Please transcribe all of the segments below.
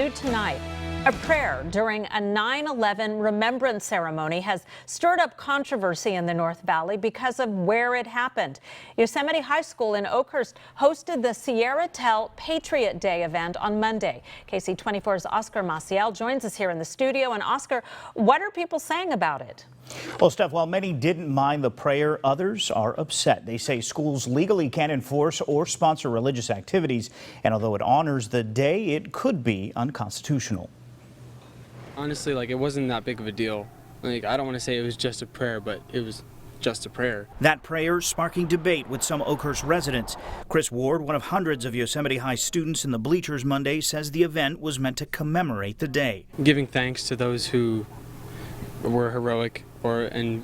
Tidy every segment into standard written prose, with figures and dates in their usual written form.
new tonight. A prayer during a 9/11 remembrance ceremony has stirred up controversy in the North Valley because of where it happened. Yosemite High School in Oakhurst hosted the Sierra Tell Patriot Day event on Monday. KC24's Oscar Maciel joins us here in the studio. And Oscar, what are people saying about it? Well, Steph, while many didn't mind the prayer, others are upset. They say schools legally can't enforce or sponsor religious activities, and although it honors the day, it could be unconstitutional. Honestly, it wasn't that big of a deal. I don't want to say it was just a prayer, but it was just a prayer. That prayer sparking debate with some Oakhurst residents. Chris Ward, one of hundreds of Yosemite High students in the bleachers Monday, says the event was meant to commemorate the day. Giving thanks to those who were heroic and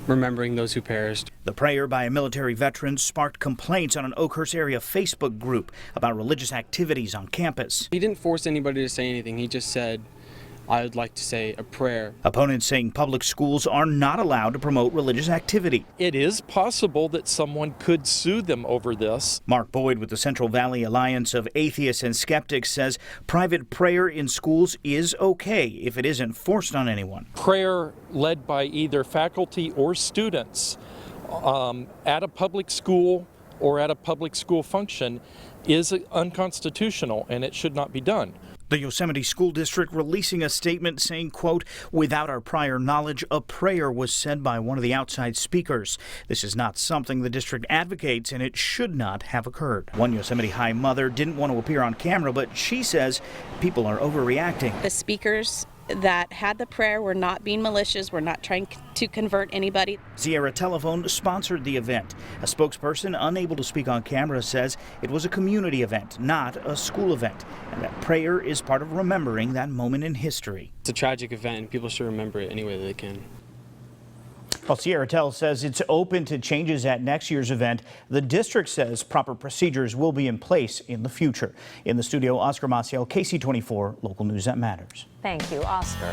remembering those who perished. The prayer by a military veteran sparked complaints on an Oakhurst area Facebook group about religious activities on campus. He didn't force anybody to say anything. He just said, I would like to say a prayer. Opponents saying public schools are not allowed to promote religious activity. It is possible that someone could sue them over this. Mark Boyd with the Central Valley Alliance of Atheists and Skeptics says private prayer in schools is okay if it isn't forced on anyone. Prayer led by either faculty or students at a public school or at a public school function is unconstitutional, and it should not be done. The Yosemite School District releasing a statement saying, quote, without our prior knowledge, a prayer was said by one of the outside speakers. This is not something the district advocates, and it should not have occurred. One Yosemite High mother didn't want to appear on camera, but she says people are overreacting. The speakers that had the prayer were not being malicious. We're not trying to convert anybody. Sierra Telephone sponsored the event. A spokesperson unable to speak on camera says it was a community event, not a school event, and that prayer is part of remembering that moment in history. It's a tragic event, and people should remember it any way that they can. Well, Sierra Tell says it's open to changes at next year's event. The district says proper procedures will be in place in the future. In the studio, Oscar Maciel, KC24, local news that matters. Thank you, Oscar.